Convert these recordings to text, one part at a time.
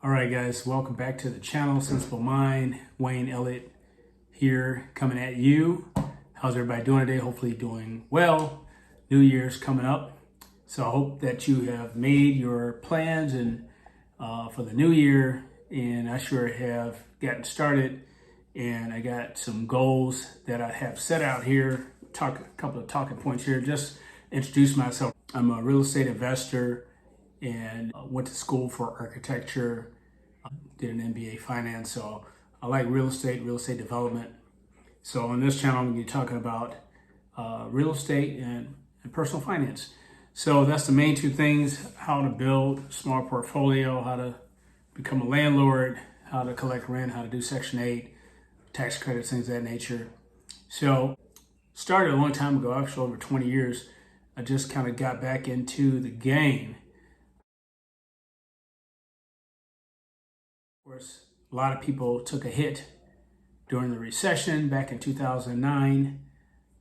All right, guys, welcome back to the channel. Sensible Mind, Wayne Elliott here, coming at you. How's everybody doing today? Hopefully doing well. New Year's coming up, so I hope that you have made your plans and for the new year. And I sure have gotten started, and I got some goals that I have set out here. Talk a couple of talking points here. Just introduce myself. I'm a real estate investor and went to school for architecture, did an MBA finance. So I like real estate development. So on this channel, I'm going to be talking about real estate and personal finance. So that's the main two things: how to build a small portfolio, how to become a landlord, how to collect rent, how to do Section 8, tax credits, things of that nature. So started a long time ago, actually over 20 years. I just kind of got back into the game. Of course, a lot of people took a hit during the recession back in 2009.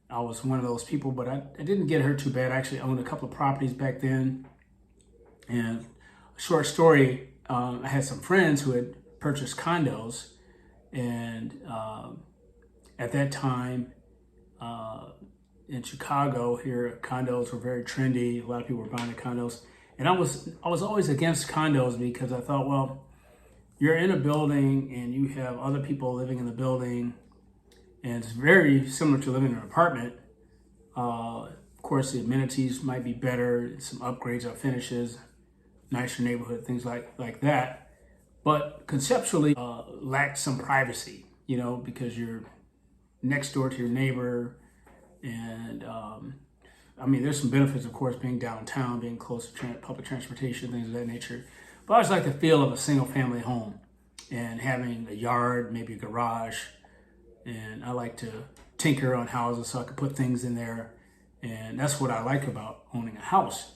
I was one of those people, but I didn't get hurt too bad. I actually owned a couple of properties back then. And a short story, I had some friends who had purchased condos. And at that time, in Chicago here, condos were very trendy. A lot of people were buying the condos. And I was always against condos because I thought, well, you're in a building and you have other people living in the building, and it's very similar to living in an apartment. Of course, the amenities might be better, some upgrades or finishes, nicer neighborhood, things like that. But conceptually, lacked some privacy, because you're next door to your neighbor. And there's some benefits, of course, being downtown, being close to public transportation, things of that nature. But I always like the feel of a single family home and having a yard, maybe a garage. And I like to tinker on houses so I could put things in there. And that's what I like about owning a house.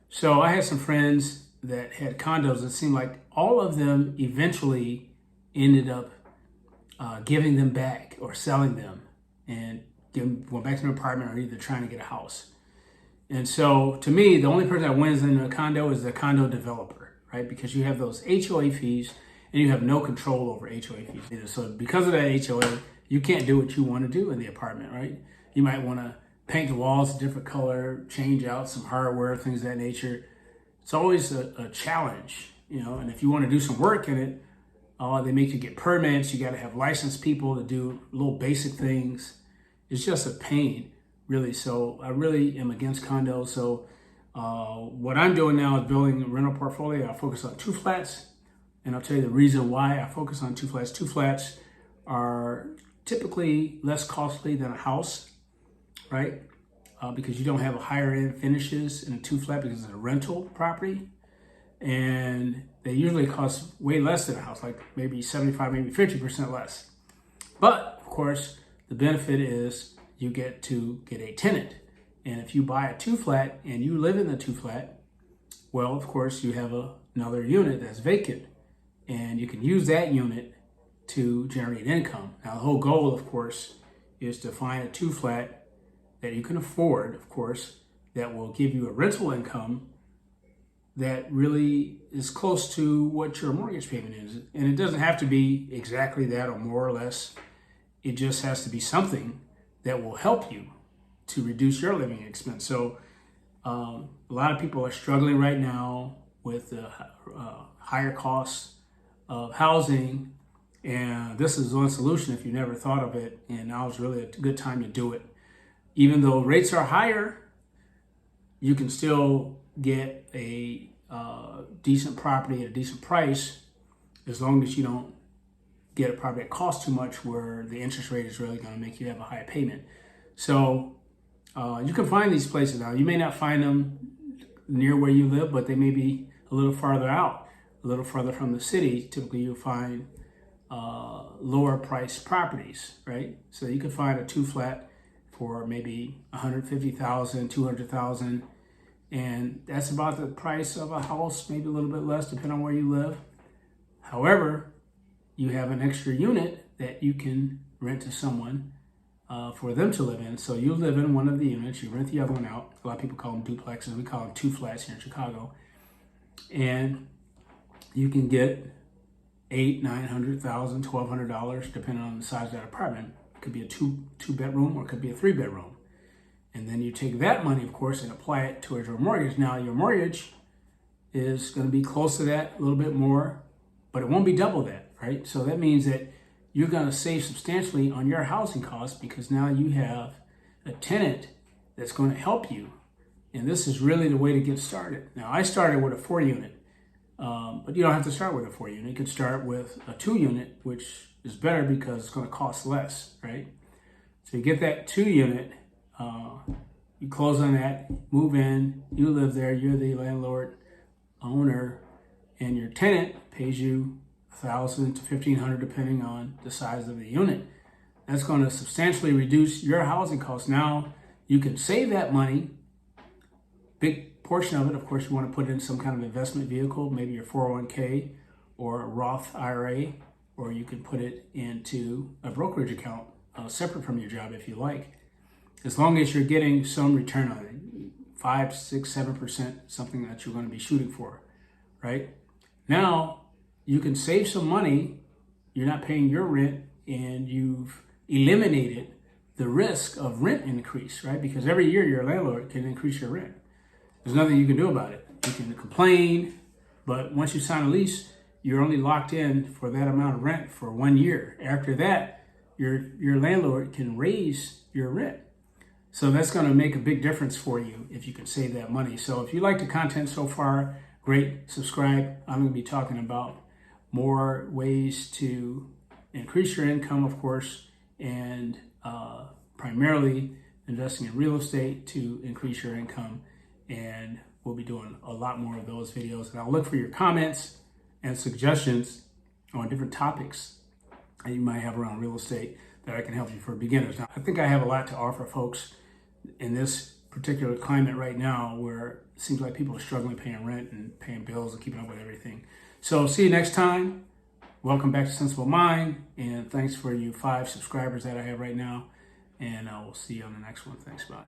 So I had some friends that had condos. It seemed like all of them eventually ended up giving them back or selling them and going back to an apartment or either trying to get a house. And so to me, the only person that wins in a condo is the condo developer, right? Because you have those HOA fees and you have no control over HOA fees either. So because of that HOA, you can't do what you want to do in the apartment, right? You might want to paint the walls a different color, change out some hardware, things of that nature. It's always a challenge, and if you want to do some work in it, they make you get permits. You got to have licensed people to do little basic things. It's just a pain, really. So I really am against condos. So what I'm doing now is building a rental portfolio. I focus on 2 flats, and I'll tell you the reason why I focus on 2 flats. 2 flats are typically less costly than a house, right? Because you don't have a higher end finishes in a 2 flat because it's a rental property. And they usually cost way less than a house, like maybe 75, maybe 50% less. But of course, the benefit is you get to get a tenant. And if you buy a 2 flat and you live in the 2 flat, well, of course, you have another unit that's vacant. And you can use that unit to generate income. Now, the whole goal, of course, is to find a 2 flat that you can afford, of course, that will give you a rental income that really is close to what your mortgage payment is. And it doesn't have to be exactly that or more or less. It just has to be something that will help you to reduce your living expense. So a lot of people are struggling right now with the higher costs of housing. And this is one solution if you never thought of it. And now is really a good time to do it. Even though rates are higher, you can still get a decent property at a decent price as long as you don't get a property that costs too much where the interest rate is really going to make you have a higher payment. So you can find these places now. You may not find them near where you live, but they may be a little farther out, a little farther from the city. Typically you'll find lower priced properties, right? So you can find a 2 flat for maybe $150,000, $200,000. And that's about the price of a house, maybe a little bit less depending on where you live. However, you have an extra unit that you can rent to someone for them to live in. So you live in one of the units, you rent the other one out. A lot of people call them duplexes. We call them 2 flats here in Chicago. And you can get $800,000, $900,000, $1,200, depending on the size of that apartment. It could be a two bedroom or it could be a 3-bedroom. And then you take that money, of course, and apply it towards your mortgage. Now your mortgage is going to be close to that, a little bit more, but it won't be double that, right? So that means that you're going to save substantially on your housing costs because now you have a tenant that's going to help you. And this is really the way to get started. Now, I started with a 4-unit, but you don't have to start with a 4-unit. You could start with a 2-unit, which is better because it's going to cost less, right? So you get that 2-unit, you close on that, move in, you live there, you're the landlord, owner, and your tenant pays you $1,000 to $1,500 depending on the size of the unit. That's going to substantially reduce your housing costs. Now you can save that money. Big portion of it, of course, you want to put it in some kind of investment vehicle, maybe your 401k or a Roth IRA, or you can put it into a brokerage account separate from your job if you like. As long as you're getting some return on it, 5, 6, 7%, something that you're going to be shooting for, right? Now, you can save some money, you're not paying your rent, and you've eliminated the risk of rent increase, right? Because every year your landlord can increase your rent. There's nothing you can do about it. You can complain, but once you sign a lease, you're only locked in for that amount of rent for 1 year. After that, your landlord can raise your rent. So that's going to make a big difference for you if you can save that money. So if you like the content so far, great, subscribe. I'm going to be talking about more ways to increase your income, of course, and primarily investing in real estate to increase your income. And we'll be doing a lot more of those videos. And I'll look for your comments and suggestions on different topics that you might have around real estate that I can help you for beginners. Now, I think I have a lot to offer folks in this particular climate right now where it seems like people are struggling paying rent and paying bills and keeping up with everything. So see you next time. Welcome back to Sensible Mind. And thanks for you 5 subscribers that I have right now. And I will see you on the next one. Thanks, bye.